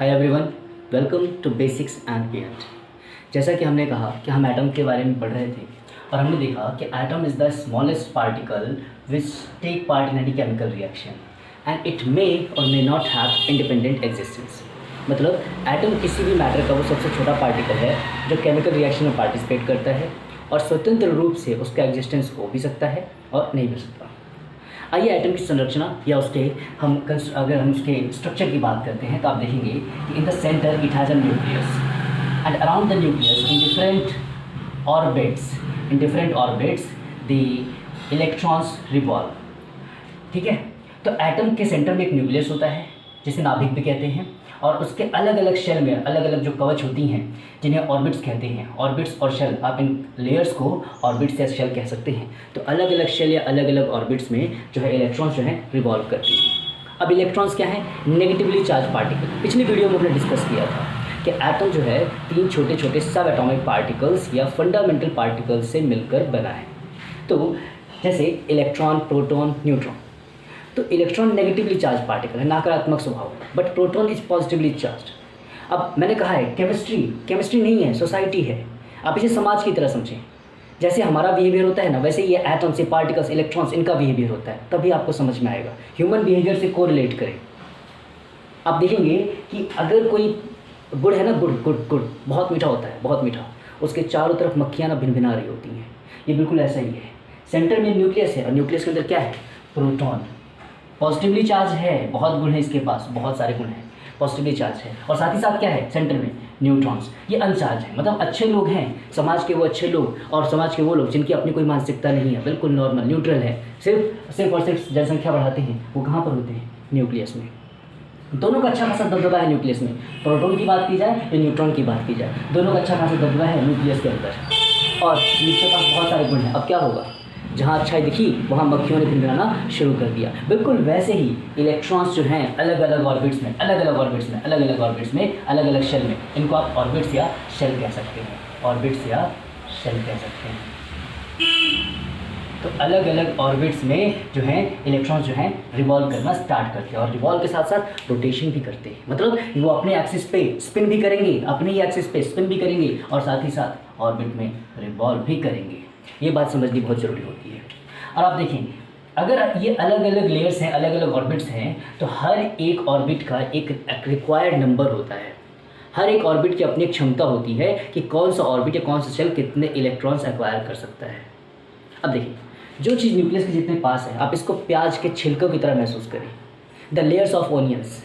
Hi everyone, welcome to basics and beyond. जैसा कि हमने कहा कि हम एटम के बारे में पढ़ रहे थे और हमने देखा कि atom is the smallest particle which take part in any chemical reaction and it may और may not have independent existence. मतलब एटम किसी भी मैटर का वो सबसे छोटा पार्टिकल है जो केमिकल रिएक्शन में पार्टिसिपेट करता है और स्वतंत्र रूप से उसका एग्जिस्टेंस हो भी सकता है और नहीं भी सकता। आइए एटम की संरचना या अगर हम उसके स्ट्रक्चर की बात करते हैं तो आप देखेंगे कि in the centre it has a nucleus and around the nucleus in different orbits the electrons revolve. ठीक है, तो एटम के सेंटर में एक न्यूक्लियस होता है जिसे नाभिक भी कहते हैं और उसके अलग अलग शेल में अलग अलग जो कवच होती हैं जिन्हें ऑर्बिट्स कहते हैं। ऑर्बिट्स और शेल, आप इन लेयर्स को ऑर्बिट्स या शेल कह सकते हैं। तो अलग अलग शेल या अलग अलग ऑर्बिट्स में जो है इलेक्ट्रॉन्स जो हैं रिवॉल्व करती हैं। अब इलेक्ट्रॉन्स क्या हैं? Negatively charge particle. पिछली वीडियो में हमने डिस्कस किया था कि एटम जो है 3 छोटे छोटे सब एटॉमिक पार्टिकल्स या फंडामेंटल पार्टिकल्स से मिलकर बना है। तो जैसे इलेक्ट्रॉन, प्रोटॉन, न्यूट्रॉन। तो इलेक्ट्रॉन नेगेटिवली चार्ज पार्टिकल है, नकारात्मक स्वभाव, but proton is positively charge. अब मैंने कहा है केमिस्ट्री नहीं है, सोसाइटी है। आप इसे समाज की तरह समझें। जैसे हमारा बिहेवियर होता है ना, वैसे ये एटम्स, ये पार्टिकल्स, इलेक्ट्रॉन्स, इनका बिहेवियर होता है। तभी आपको समझ में आएगा। ह्यूमन बिहेवियर से कोरिलेट करें। आप देखेंगे कि अगर कोई गुड़ है ना, गुड़ बहुत मीठा होता है, बहुत मीठा, उसके चारों तरफ मक्खियाँ ना भिन रही होती हैं। ये बिल्कुल ऐसा ही है। सेंटर में न्यूक्लियस है और न्यूक्लियस के अंदर क्या है? प्रोटॉन। पॉजिटिवली चार्ज है, बहुत गुण है इसके पास, बहुत सारे गुण हैं, पॉजिटिवली चार्ज है। और साथ ही साथ क्या है सेंटर में? न्यूट्रॉन्स। ये अनचार्ज है, मतलब अच्छे लोग हैं, समाज के वो अच्छे लोग और समाज के वो लोग जिनकी अपनी कोई मानसिकता नहीं है, बिल्कुल नॉर्मल, न्यूट्रल है, सिर्फ और सिर्फ जनसंख्या बढ़ाते हैं। वो कहाँ पर होते हैं? न्यूक्लियस में। दोनों का अच्छा खासा दबदबा है न्यूक्लियस में। प्रोटॉन की बात की जाए या न्यूट्रॉन की बात की जाए, दोनों का अच्छा खासा दबदबा है न्यूक्लियस के अंदर और नीचे पास बहुत सारे गुण हैं। अब क्या होगा? जहाँ अच्छाई दिखी वहाँ मक्खियों ने भिनभिनाना शुरू कर दिया। बिल्कुल वैसे ही इलेक्ट्रॉन्स जो हैं अलग अलग ऑर्बिट्स में, अलग अलग शेल में, इनको आप ऑर्बिट्स या शेल कह सकते हैं, ऑर्बिट्स या शेल कह सकते हैं। तो अलग अलग ऑर्बिट्स में जो हैं इलेक्ट्रॉन्स जो हैं रिवॉल्व करना स्टार्ट करते हैं और रिवॉल्व के साथ साथ रोटेशन भी करते हैं। मतलब वो अपने एक्सिस पे स्पिन भी करेंगे, अपने ही एक्सिस पे स्पिन भी करेंगे और साथ ही साथ ऑर्बिट में रिवॉल्व भी करेंगे। ये बात समझनी बहुत ज़रूरी होती है। और आप देखें, अगर ये अलग अलग लेयर्स हैं, अलग अलग ऑर्बिट्स हैं, तो हर एक ऑर्बिट का एक रिक्वायर्ड नंबर होता है। हर एक ऑर्बिट की अपनी एक क्षमता होती है कि कौन सा ऑर्बिट या कौन सा शेल कितने इलेक्ट्रॉन्स एक्वायर कर सकता है। अब देखिए, जो चीज़ न्यूक्लियस के जितने पास है, आप इसको प्याज के छिलकों की तरह महसूस करें। The layers of onions.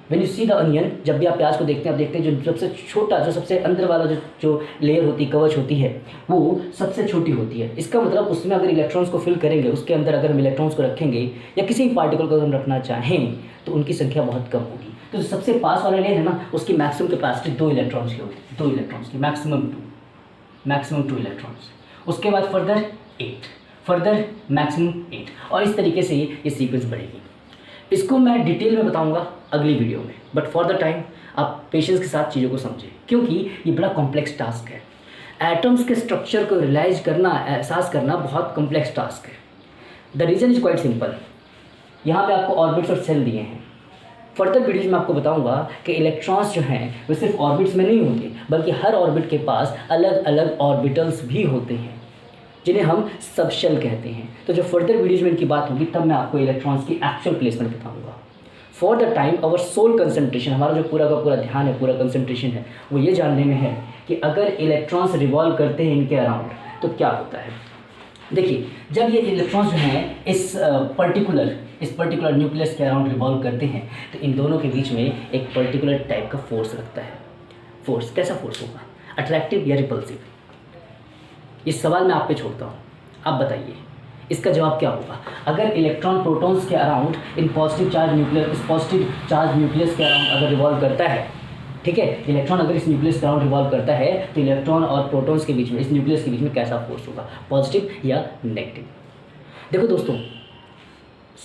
When you see the onion, जब भी आप प्याज को देखते हैं, आप देखते हैं जो सबसे छोटा, जो सबसे अंदर वाला जो लेयर होती है, कवच होती है, वो सबसे छोटी होती है। इसका मतलब उसमें अगर इलेक्ट्रॉन्स को फिल करेंगे, उसके अंदर अगर हम इलेक्ट्रॉन्स को रखेंगे या किसी भी पार्टिकल को हम रखना चाहें तो उनकी संख्या बहुत कम होगी। तो जो सबसे पास वाला लेयर है ना, उसकी मैक्सिमम कैपेसिटी 2 इलेक्ट्रॉन्स की होती है, 2 इलेक्ट्रॉन्स की, मैक्सिमम 2 इलेक्ट्रॉन्स। उसके बाद फर्दर मैक्सिमम 8 और इस तरीके से ये सीक्वेंस बढ़ेगी। इसको मैं डिटेल में बताऊंगा अगली वीडियो में, बट फॉर द टाइम आप पेशेंस के साथ चीज़ों को समझें, क्योंकि ये बड़ा कॉम्प्लेक्स टास्क है। एटम्स के स्ट्रक्चर को रियलाइज करना, एहसास करना बहुत कॉम्प्लेक्स टास्क है। The reason is quite simple. यहाँ पे आपको ऑर्बिट्स और सेल दिए हैं। फर्दर वीडियोज में आपको बताऊंगा कि इलेक्ट्रॉन्स जो हैं वो सिर्फ ऑर्बिट्स में नहीं होते, बल्कि हर ऑर्बिट के पास अलग अलग ऑर्बिटल्स भी होते हैं जिन्हें हम सब शेल कहते हैं। तो जो फर्दर वीडियोज में इनकी बात होगी तब मैं आपको इलेक्ट्रॉन्स की एक्चुअल प्लेसमेंट बताऊंगा। For the time our sole concentration, हमारा जो पूरा का पूरा ध्यान है, पूरा कंसंट्रेशन है, वो ये जानने में है कि अगर इलेक्ट्रॉन्स रिवॉल्व करते हैं इनके अराउंड तो क्या होता है। देखिए, जब ये इलेक्ट्रॉन्स जो हैं इस पर्टिकुलर न्यूक्लियस के अराउंड रिवॉल्व करते हैं तो इन दोनों के बीच में एक पर्टिकुलर टाइप का फोर्स लगता है। फोर्स कैसा फोर्स होगा? अट्रैक्टिव या रिपल्सिव? ये सवाल मैं आप पे छोड़ता हूँ, आप बताइए इसका जवाब क्या होगा। अगर इलेक्ट्रॉन प्रोटॉन्स के अराउंड इस पॉजिटिव चार्ज न्यूक्लियस के अराउंड अगर रिवॉल्व करता है, ठीक है, इलेक्ट्रॉन अगर इस न्यूक्लियस के अराउंड रिवॉल्व करता है तो इलेक्ट्रॉन और प्रोटॉन्स के बीच में, इस न्यूक्लियस के बीच में कैसा फोर्स होगा, पॉजिटिव या नेगेटिव। देखो दोस्तों,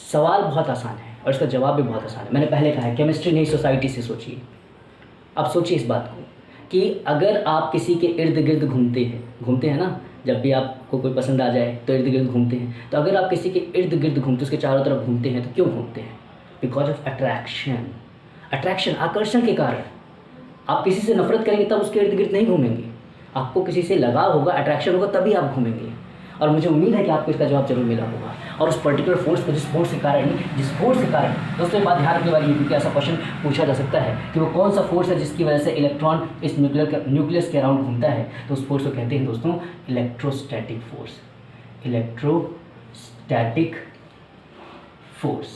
सवाल बहुत आसान है और इसका जवाब भी बहुत आसान है। मैंने पहले कहा है केमिस्ट्री नहीं, सोसाइटी से सोचिए। अब सोचिए इस बात को कि अगर आप किसी के इर्द गिर्द घूमते हैं ना, जब भी आपको कोई पसंद आ जाए तो इर्द गिर्द घूमते हैं। तो अगर आप किसी के इर्द गिर्द घूमते, उसके चारों तरफ घूमते हैं, तो क्यों घूमते हैं? Because of attraction. अट्रैक्शन, आकर्षण के कारण। आप किसी से नफरत करेंगे तब उसके इर्द गिर्द नहीं घूमेंगे, आपको किसी से लगाव होगा, अट्रैक्शन होगा, तभी आप घूमेंगे। और मुझे उम्मीद है कि आपको इसका जवाब जरूर मिला होगा। और उस पर्टिकुलर फोर्स को, जिस फोर्स के कारण दोस्तों, बात ध्यान रखने वाली है, क्योंकि ऐसा क्वेश्चन पूछा जा सकता है कि वो कौन सा फोर्स है जिसकी वजह से इलेक्ट्रॉन इस न्यूक्लियस के अराउंड घूमता है। तो उस फोर्स को कहते हैं दोस्तों इलेक्ट्रोस्टैटिक फोर्स। इलेक्ट्रोस्टैटिक फोर्स,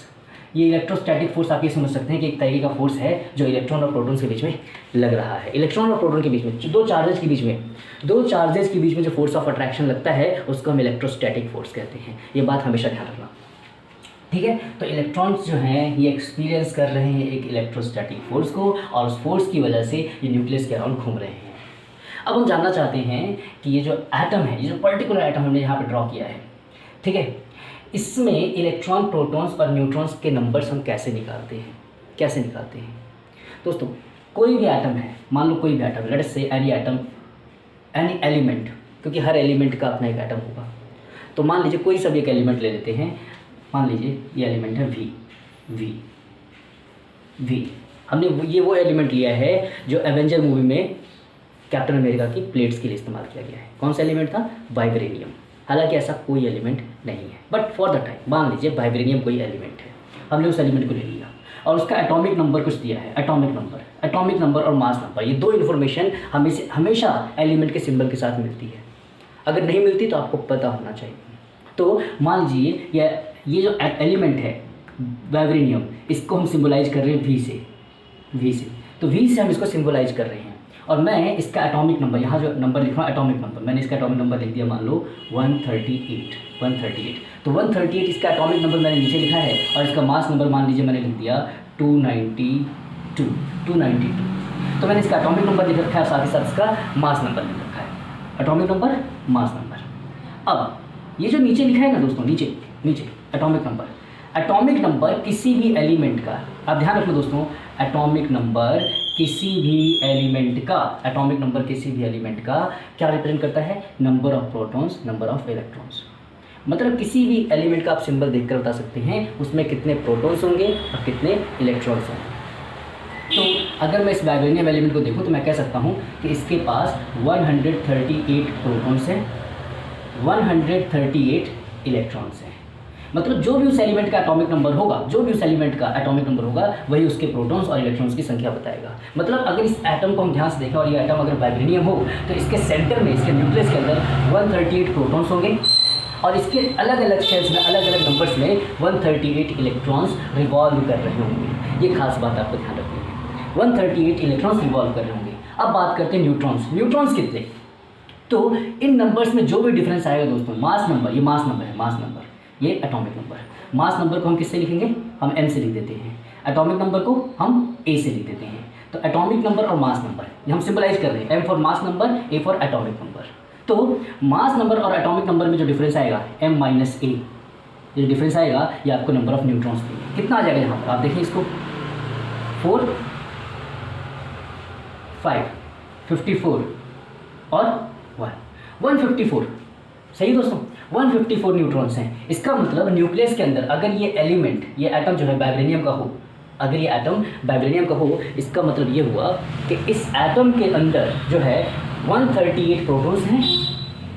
ये इलेक्ट्रोस्टैटिक फोर्स आप ये समझ सकते हैं कि एक तरीके का फोर्स है जो इलेक्ट्रॉन और प्रोटॉन के बीच में लग रहा है। इलेक्ट्रॉन और प्रोटॉन के बीच में, दो चार्जेस के बीच में जो फोर्स ऑफ अट्रैक्शन लगता है उसको हम इलेक्ट्रोस्टैटिक फोर्स कहते हैं। ये बात हमेशा ध्यान रखना, ठीक है। तो इलेक्ट्रॉन्स जो हैं ये एक्सपीरियंस कर रहे हैं एक इलेक्ट्रोस्टैटिक फोर्स को, और उस फोर्स की वजह से ये न्यूक्लियस के अराउंड घूम रहे हैं। अब हम जानना चाहते हैं कि ये जो एटम है, ये जो पर्टिकुलर एटम हमने यहाँ पे ड्रॉ किया है, ठीक है, इसमें इलेक्ट्रॉन, प्रोटॉन्स और न्यूट्रॉन्स के नंबर्स हम कैसे निकालते हैं। दोस्तों, कोई भी एटम है, मान लो कोई भी atom, let's say any atom, any element, क्योंकि हर एलिमेंट का अपना एक एटम होगा। तो मान लीजिए कोई सा भी एक एलिमेंट ले लेते हैं, मान लीजिए ये एलिमेंट है वी। हमने ये वो एलिमेंट लिया है जो एवेंजर मूवी में कैप्टन अमेरिका की प्लेट्स के लिए इस्तेमाल किया गया है। कौन सा एलिमेंट था? वाइब्रेनियम। हालांकि ऐसा कोई एलिमेंट नहीं है, बट फॉर द टाइम मान लीजिए वाइब्रेनियम कोई एलिमेंट है, हमने उस एलिमेंट को ले लिया और उसका एटॉमिक नंबर कुछ दिया है। एटॉमिक नंबर और मास नंबर, ये दो इन्फॉर्मेशन हमेशा एलिमेंट के सिंबल के साथ मिलती है। अगर नहीं मिलती तो आपको पता होना चाहिए। तो मान लीजिए ये जो एलिमेंट है वाइब्रेनियम, इसको हम सिम्बलाइज कर रहे हैं वी से। तो वी से हम इसको सिम्बलाइज कर रहे हैं, और मैं इसका एटॉमिक नंबर, यहाँ जो नंबर लिख रहा हूँ एटॉमिक नंबर, मैंने इसका एटॉमिक नंबर लिख दिया, मान लो 138। तो 138 इसका एटॉमिक नंबर मैंने नीचे लिखा है, और इसका मास नंबर मान लीजिए मैंने लिख दिया 292। तो मैंने इसका एटॉमिक नंबर लिख रखा है, साथ ही साथ इसका मास नंबर लिख रखा है। Atomic number, mass number. अब ये जो नीचे लिखा है ना दोस्तों, नीचे एटॉमिक नंबर किसी भी एलिमेंट का, आप ध्यान रखो दोस्तों, एटॉमिक नंबर किसी भी एलिमेंट का क्या रिप्रेजेंट करता है? Number of protons, number of electrons. मतलब किसी भी एलिमेंट का आप सिंबल देखकर बता सकते हैं उसमें कितने प्रोटॉन्स होंगे और कितने इलेक्ट्रॉन्स होंगे। तो अगर मैं इस वाइब्रेनियम एलिमेंट को देखूं तो मैं कह सकता हूं कि इसके पास 138 प्रोटॉन्स हैं, 138 इलेक्ट्रॉन्स हैं। मतलब जो भी उस एलिमेंट का एटॉमिक नंबर होगा, वही उसके प्रोटॉन्स और इलेक्ट्रॉन्स की संख्या बताएगा। मतलब अगर इस एटम को हम ध्यान से देखें और ये एटम अगर वाइब्रेनियम हो तो इसके सेंटर में, इसके न्यूक्लियस के अंदर 138 प्रोटॉन्स होंगे, और इसके अलग अलग शेल्स में, अलग अलग नंबर्स में 138 इलेक्ट्रॉन्स रिवॉल्व कर रहे होंगे। ये खास बात आपको ध्यान रखनी है, 138 इलेक्ट्रॉन्स रिवॉल्व कर रहे होंगे। अब बात करते हैं न्यूट्रॉन्स कितने। तो इन नंबर्स में जो भी डिफरेंस आएगा दोस्तों, मास नंबर, ये मास नंबर, ये एटॉमिक नंबर। मास नंबर को हम किससे लिखेंगे? हम m से लिख देते हैं। एटॉमिक नंबर को हम a से लिख देते हैं। तो एटॉमिक नंबर और मास नंबर ये हम सिंबलाइज कर रहे हैं, m for mass number, a for atomic number. तो मास नंबर और एटॉमिक नंबर में जो डिफरेंस आएगा m माइनस a, ये डिफरेंस आएगा ये आपको नंबर ऑफ न्यूट्रॉन्स देगा। कितना आ जाएगा यहाँ पर? आप देखिए इसको, 4, 5, 54 और 154। सही दोस्तों, 154 न्यूट्रॉन्स हैं। इसका मतलब न्यूक्लियस के अंदर अगर ये एलिमेंट, ये एटम जो है वाइब्रेनियम का हो, इसका मतलब ये हुआ कि इस एटम के अंदर जो है 138 प्रोटॉन्स हैं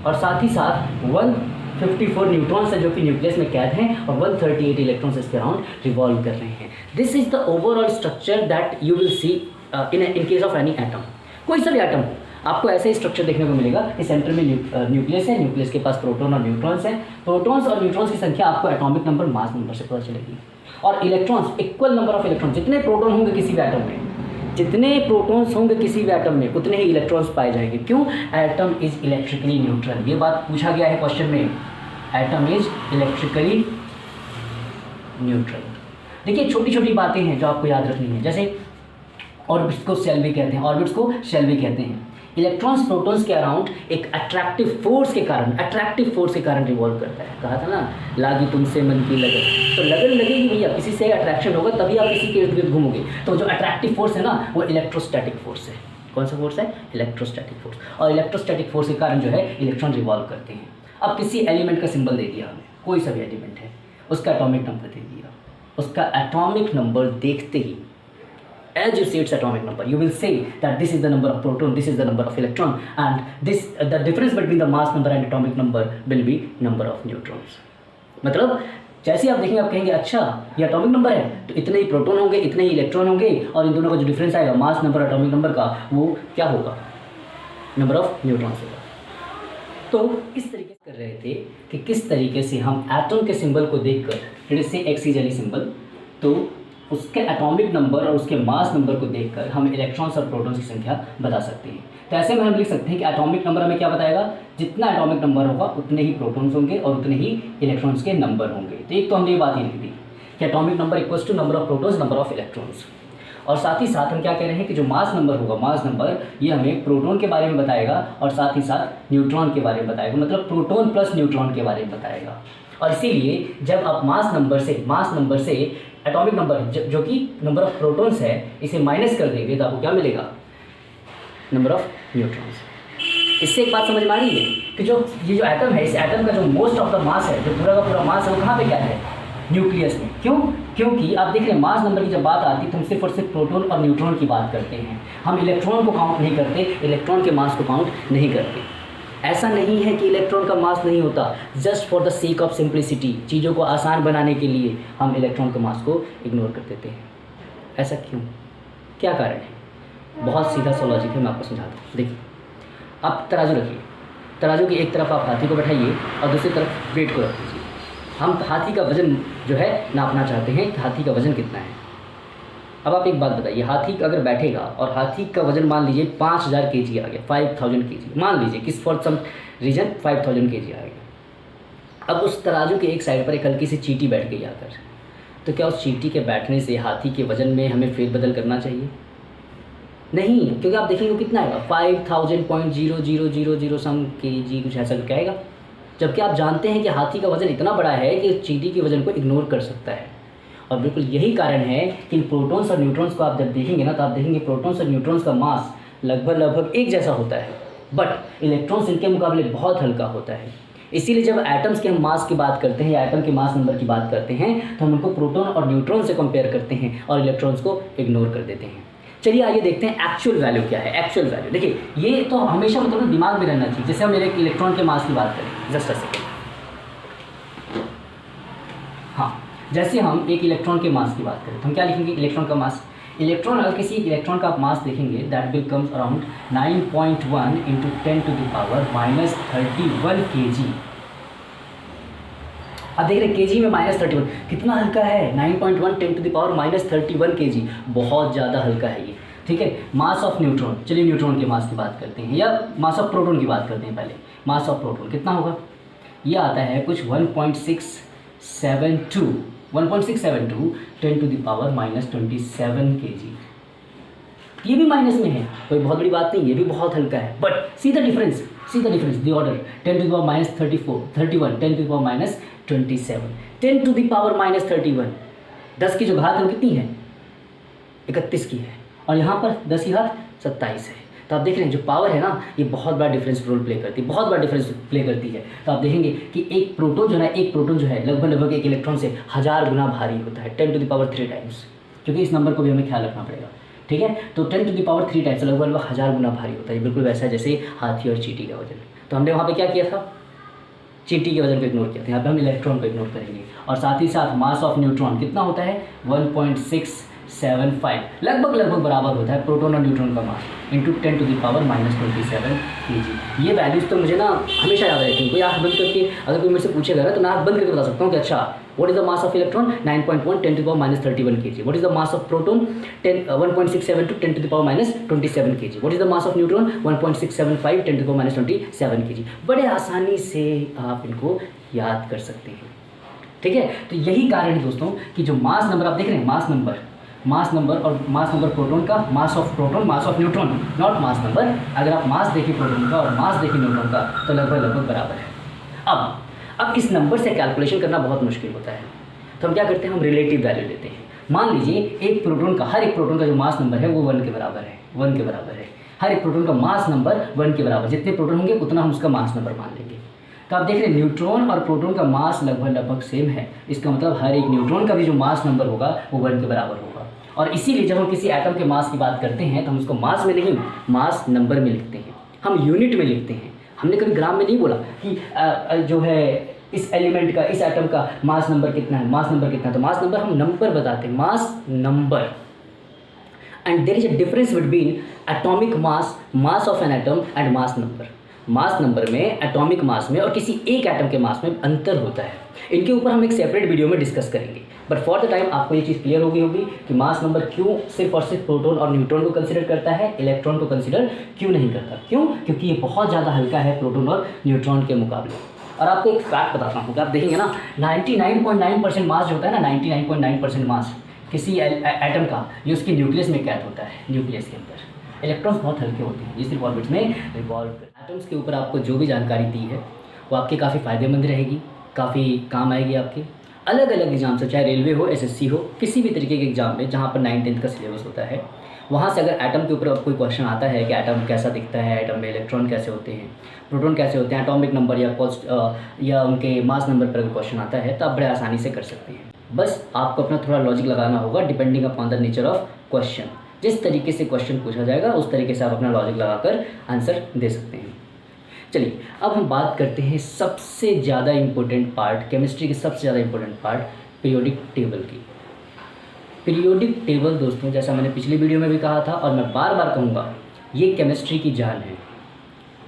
और साथ ही साथ 154 न्यूट्रॉन्स हैं जो कि न्यूक्लियस में कैद हैं, और 138 इलेक्ट्रॉन्स इसके अराउंड रिवॉल्व कर रहे हैं। This is the overall structure that you will see in case of any atom. कोई सा भी एटम हो, आपको ऐसे ही स्ट्रक्चर देखने को मिलेगा कि सेंटर में न्यूक्लियस है, न्यूक्लियस के पास प्रोटॉन और न्यूट्रॉन्स हैं। प्रोटॉन्स और न्यूट्रॉन्स की संख्या आपको एटॉमिक नंबर, मास नंबर से पता चलेगी। और electrons, equal number of electron, जितने प्रोटॉन होंगे किसी भी एटम में, उतने ही इलेक्ट्रॉन्स पाए जाएंगे। क्यों? Atom is electrically neutral. ये बात पूछा गया है क्वेश्चन में, एटम इज इलेक्ट्रिकली न्यूट्रल। देखिए छोटी छोटी बातें हैं जो आपको याद रखनी है, जैसे ऑर्बिट्स को शेल भी कहते हैं। इलेक्ट्रॉन्स प्रोटॉन्स के अराउंड एक अट्रैक्टिव फोर्स के कारण रिवॉल्व करता है। कहा था ना, लागी तुमसे मन की लगन, तो लगन लगेगी भैया, किसी से अट्रैक्शन होगा तभी आप किसी के इर्द गिर्द घूमोगे। तो जो अट्रैक्टिव फोर्स है ना, वो इलेक्ट्रोस्टैटिक फोर्स है। कौन सा फोर्स है? Electrostatic force. और इलेक्ट्रोस्टैटिक फोर्स के कारण जो है इलेक्ट्रॉन रिवॉल्व करते हैं। अब किसी एलिमेंट का सिंबल दे दिया हमें, कोई सा भी एलिमेंट है, उसका एटॉमिक नंबर दे दिया, उसका एटॉमिक नंबर देखते ही as you see its atomic number, you will say that this is the number of proton, this is the number of electron, and the difference between the mass number and atomic number will be number of neutrons. मतलब जैसे आप देखेंगे आप कहेंगे अच्छा ये atomic number है तो इतने ही प्रोटॉन होंगे, इतने ही इलेक्ट्रॉन होंगे, और इन दोनों का जो डिफरेंस आएगा मास नंबर एटॉमिक नंबर का, वो क्या होगा, नंबर ऑफ न्यूट्रॉन्स होगा। तो इस तरीके से कर रहे थे कि किस तरीके से हम एटम के सिंबल को देखकर, जैसे एक्स वाली सिंबल, तो उसके एटॉमिक नंबर और उसके मास नंबर को देखकर हम इलेक्ट्रॉन्स और प्रोटॉन्स की संख्या बता सकते हैं। तो ऐसे में हम लिख सकते हैं कि एटॉमिक नंबर हमें क्या बताएगा, जितना एटॉमिक नंबर होगा उतने ही प्रोटॉन्स होंगे और उतने ही इलेक्ट्रॉन्स के नंबर होंगे। तो एक तो हमने ये बात ये लिख दी कि atomic number equals to number of protons number of electrons, और साथ ही साथ हम क्या कह रहे हैं कि जो मास नंबर होगा, मास नंबर ये हमें प्रोटॉन के बारे में बताएगा और साथ ही साथ न्यूट्रॉन के बारे में बताएगा, मतलब प्रोटॉन प्लस न्यूट्रॉन के बारे में बताएगा। और इसीलिए जब आप मास नंबर से एटॉमिक नंबर जो कि नंबर ऑफ प्रोटॉन्स है इसे माइनस कर देंगे तो आपको क्या मिलेगा, नंबर ऑफ न्यूट्रॉन्स। इससे एक बात समझ में आ रही है कि ये जो एटम है, इस एटम का जो मोस्ट ऑफ द मास है, जो पूरा का पूरा मास है, वो कहाँ पे क्या है, न्यूक्लियस में। क्यों? क्योंकि आप देख रहे हैं मास नंबर की जब बात आती है तो हम सिर्फ और सिर्फ प्रोटॉन और न्यूट्रॉन की बात करते हैं, हम इलेक्ट्रॉन को काउंट नहीं करते, इलेक्ट्रॉन के मास को काउंट नहीं करते। ऐसा नहीं है कि इलेक्ट्रॉन का मास नहीं होता, just for the sake of simplicity, चीज़ों को आसान बनाने के लिए हम इलेक्ट्रॉन के मास को इग्नोर कर देते हैं। ऐसा क्यों, क्या कारण है? बहुत सीधा सा लॉजिक है, मैं आपको समझाता हूँ। देखिए, आप तराजू रखिए, तराजू की एक तरफ आप हाथी को बैठाइए और दूसरी तरफ वेट को रख दीजिए। हम हाथी का वज़न जो है नापना चाहते हैं कि हाथी का वज़न कितना है। अब आप एक बात बताइए, हाथी अगर बैठेगा और हाथी का वज़न मान लीजिए 5000 kg आ गया, 5000 kg मान लीजिए, किस फॉर सम रीजन 5000 kg आ गया। अब उस तराजू के एक साइड पर एक हल्की सी चींटी बैठ गई आकर, तो क्या उस चींटी के बैठने से हाथी के वज़न में हमें फेरबदल करना चाहिए? नहीं, क्योंकि आप देखेंगे कितना आएगा, 5000.0000 सम kg कुछ ऐसा क्या आएगा। जबकि आप जानते हैं कि हाथी का वज़न इतना बड़ा है कि चींटी के वज़न को इग्नोर कर सकता है। और बिल्कुल यही कारण है कि प्रोटॉन्स और न्यूट्रॉन्स को आप जब देखेंगे ना, तो आप देखेंगे प्रोटॉन्स और न्यूट्रॉन्स का मास लगभग एक जैसा होता है, बट इलेक्ट्रॉन्स इनके मुकाबले बहुत हल्का होता है। इसीलिए जब एटम्स के हम मास की बात करते हैं या एटम के मास नंबर की बात करते हैं तो हम उनको प्रोटॉन और न्यूट्रॉन से कंपेयर करते हैं और इलेक्ट्रॉन्स को इग्नोर कर देते हैं। चलिए आइए देखते हैं एक्चुअल वैल्यू क्या है। एक्चुअल वैल्यू देखिए, ये तो हमेशा मतलब दिमाग में रहना चाहिए। जैसे हम एक इलेक्ट्रॉन के मास की बात करें, जस्ट अ सेकेंड, हाँ, जैसे हम एक इलेक्ट्रॉन के मास की बात करें तो हम क्या लिखेंगे, इलेक्ट्रॉन का मास। इलेक्ट्रॉन, अगर किसी इलेक्ट्रॉन का आप मास देखेंगे, that will comes around 9.1 × 10⁻⁻31 kg। अब देख रहे केजी में -31 कितना हल्का है, 9.1 10⁻⁻31 kg, बहुत ज़्यादा हल्का है ये, ठीक है। मास ऑफ न्यूट्रॉन, चलिए न्यूट्रॉन के मास की बात करते हैं या मास ऑफ प्रोटॉन की बात करते हैं। पहले मास ऑफ प्रोटॉन कितना होगा, ये आता है कुछ 1.672 10⁻⁻27 kg। ये भी माइनस में है, कोई बहुत बड़ी बात नहीं, ये भी बहुत हल्का है, but see the difference, the order 10⁻⁻34 31 10⁻⁻27 10⁻⁻31 10 की जो घात है वो कितनी है, 31 की है, और यहाँ पर 10 की घात 27 है। तो आप देख रहे हैं जो पावर है ना, ये बहुत बड़ा डिफरेंस रोल प्ले करती है, बहुत बड़ा डिफरेंस प्ले करती है। तो आप देखेंगे कि एक प्रोटॉन जो है लगभग एक इलेक्ट्रॉन से 1000 गुना भारी होता है, 10⁻³ टाइम्स, क्योंकि इस नंबर को भी हमें ख्याल रखना पड़ेगा, ठीक है। तो 10⁻³ टाइम्स लगभग 1000 गुना भारी होता है, बिल्कुल वैसा जैसे हाथी और चींटी का वजन। तो हमने वहाँ पे क्या किया था, चींटी के वजन को इग्नोर किया था, यहाँ पे हम इलेक्ट्रॉन को इग्नोर करेंगे। और साथ ही साथ मास ऑफ न्यूट्रॉन कितना होता है, 1.675, लगभग बराबर होता है प्रोटॉन और न्यूट्रॉन का मास इंटू 10⁻⁻27 kg। ये वैल्यूज़ तो मुझे ना हमेशा याद रहती हैं। कोई आँख बंद करके अगर कोई मेरे से पूछेगा ना, तो मैं आँख बंद करके बता सकता हूँ कि अच्छा, what is the mass of electron, 9.1 10⁻⁻31 kg। What is the mass of proton, 1.672 10⁻⁻27 kg। What is the mass of neutron, 1.675 10⁻⁻27 kg। बड़े आसानी से आप इनको याद कर सकते हैं, ठीक है। तो यही कारण है दोस्तों कि जो मास नंबर आप देख रहे हैं, मास नंबर और मास नंबर प्रोटॉन का, mass of proton, mass of neutron, not mass number. अगर आप मास देखिए प्रोटॉन का और मास देखिए न्यूट्रॉन का तो लगभग बराबर है। अब इस नंबर से कैलकुलेशन करना बहुत मुश्किल होता है, तो हम क्या करते हैं, हम रिलेटिव वैल्यू लेते हैं। मान लीजिए एक प्रोटॉन का, हर एक प्रोटॉन का जो मास नंबर है वो 1 के बराबर है, 1 के बराबर है। हर एक प्रोटॉन का मास नंबर 1 के बराबर, जितने प्रोटॉन होंगे उतना हम उसका मास नंबर मान लेंगे। तो आप देख रहे हैं न्यूट्रॉन और प्रोटॉन का मास लगभग सेम है, इसका मतलब हर एक न्यूट्रॉन का भी जो मास नंबर होगा वो 1 के बराबर होगा। और इसीलिए जब हम किसी एटम के मास की बात करते हैं तो हम उसको मास में नहीं, मास नंबर में लिखते हैं, हम यूनिट में लिखते हैं। हमने कभी ग्राम में नहीं बोला कि जो है इस एलिमेंट का, इस एटम का मास नंबर कितना है, मास नंबर कितना है। तो मास नंबर हम नंबर बताते हैं, mass number. And there is a difference between atomic mass, mass of an atom, and mass number. Mass number में, एटॉमिक मास में और किसी एक एटम के मास में अंतर होता है। इनके ऊपर हम एक सेपरेट वीडियो में डिस्कस करेंगे, बट फॉर द टाइम आपको ये चीज़ क्लियर हो गई होगी कि मास नंबर क्यों सिर्फ और सिर्फ प्रोटॉन और न्यूट्रॉन को कंसिडर करता है, इलेक्ट्रॉन को कंसिडर क्यों नहीं करता। क्यों? क्योंकि ये बहुत ज़्यादा हल्का है प्रोटॉन और न्यूट्रॉन के मुकाबले। और आपको एक फैक्ट बताता हूँ कि आप देखेंगे ना 99.9% मास जो होता है ना, 99.9% मास किसी एटम का, ये उसके न्यूक्लियस में कैद होता है, न्यूक्लियस के अंदर। इलेक्ट्रॉन्स बहुत हल्के होते हैं, ये सिर्फ ऑर्बिट्स में रिवॉल्व। एटम्स के ऊपर आपको जो भी जानकारी दी है वो आपके काफ़ी फ़ायदेमंद रहेगी, काफ़ी काम आएगी आपके अलग अलग एग्जाम से, चाहे रेलवे हो, एसएससी हो, किसी भी तरीके के एग्जाम में जहाँ पर 9th-10th का सिलेबस होता है। वहाँ से अगर एटम के ऊपर कोई क्वेश्चन आता है कि एटम कैसा दिखता है, एटम में इलेक्ट्रॉन कैसे होते हैं, प्रोटॉन कैसे होते हैं, एटॉमिक नंबर या उनके मास नंबर पर क्वेश्चन आता है, तो आप बड़े आसानी से कर सकते हैं। बस आपको अपना थोड़ा लॉजिक लगाना होगा depending upon the nature of question. जिस तरीके से क्वेश्चन पूछा जाएगा उस तरीके से आप अपना लॉजिक लगाकर आंसर दे सकते हैं। चलिए अब हम बात करते हैं सबसे ज़्यादा इम्पोर्टेंट पार्ट, केमिस्ट्री के सबसे ज़्यादा इम्पोर्टेंट पार्ट, पीरियोडिक टेबल की। पीरियोडिक टेबल दोस्तों, जैसा मैंने पिछली वीडियो में भी कहा था और मैं बार बार कहूँगा, ये केमिस्ट्री की जान है।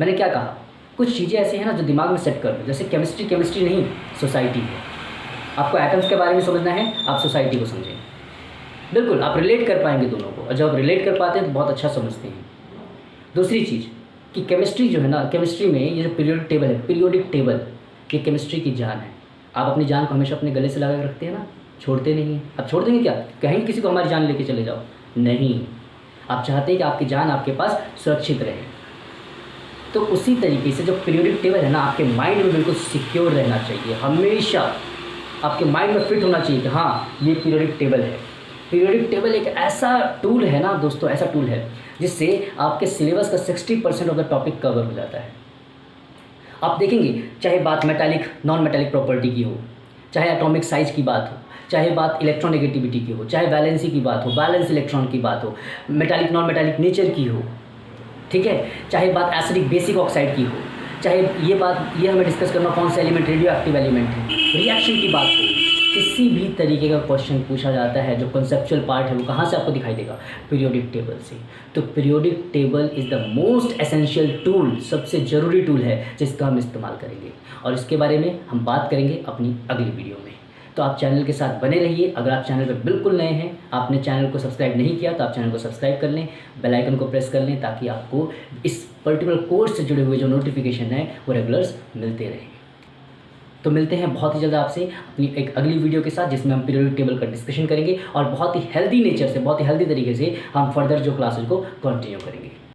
मैंने क्या कहा, कुछ चीज़ें ऐसी हैं ना जो दिमाग में सेट कर दो। जैसे केमिस्ट्री नहीं, सोसाइटी है। आपको एटम्स के बारे में समझना है, आप सोसाइटी को समझें। बिल्कुल आप रिलेट कर पाएंगे दोनों को, और जब आप रिलेट कर पाते हैं तो बहुत अच्छा समझते हैं। दूसरी चीज़ कि केमिस्ट्री जो है ना, केमिस्ट्री में ये जो पीरियोडिक टेबल है, पीरियोडिक टेबल, ये केमिस्ट्री की जान है। आप अपनी जान को हमेशा अपने गले से लगा कर रखते हैं ना, छोड़ते नहीं हैं। आप छोड़ देंगे क्या? कहीं किसी को हमारी जान लेके चले जाओ, नहीं। आप चाहते हैं कि आपकी जान आपके पास सुरक्षित रहे। तो उसी तरीके से जो पीरियोडिक टेबल है ना, आपके माइंड में बिल्कुल सिक्योर रहना चाहिए, हमेशा आपके माइंड में फिट होना चाहिए कि हाँ ये पीरियोडिक टेबल है। पीरियोडिक टेबल एक ऐसा टूल है ना दोस्तों, ऐसा टूल है जिससे आपके सिलेबस का 60% ऑफ द टॉपिक कवर हो जाता है। आप देखेंगे, चाहे बात मेटालिक नॉन मेटालिक प्रॉपर्टी की हो, चाहे एटॉमिक साइज की बात हो, चाहे बात इलेक्ट्रॉनेगेटिविटी की हो, चाहे वैलेंसी की बात हो, बैलेंस इलेक्ट्रॉन की बात हो, मेटालिक नॉन मेटालिक नेचर की हो, ठीक है, चाहे बात एसिडिक बेसिक ऑक्साइड की हो, चाहे ये हमें डिस्कस करना कौन सा एलिमेंट रेडियो एक्टिव एलिमेंट है, रिएक्शन की बात हो, किसी भी तरीके का क्वेश्चन पूछा जाता है, जो कॉन्सेप्चुअल पार्ट है वो कहाँ से आपको दिखाई देगा? पीरियोडिक टेबल से। तो periodic table is the most essential tool, सबसे ज़रूरी टूल है जिसका हम इस्तेमाल करेंगे, और इसके बारे में हम बात करेंगे अपनी अगली वीडियो में। तो आप चैनल के साथ बने रहिए। अगर आप चैनल पर बिल्कुल नए हैं, आपने चैनल को सब्सक्राइब नहीं किया, तो आप चैनल को सब्सक्राइब कर लें, बेल आइकन को प्रेस कर लें, ताकि आपको इस पर्टिकुलर कोर्स से जुड़े हुए जो नोटिफिकेशन है वो रेगुलर्स मिलते रहें। तो मिलते हैं बहुत ही जल्द आपसे अपनी एक अगली वीडियो के साथ, जिसमें हम पीरियोडिक टेबल का डिस्कशन करेंगे और बहुत ही हेल्दी नेचर से, बहुत ही हेल्दी तरीके से हम फर्दर जो क्लासेज को कंटिन्यू करेंगे।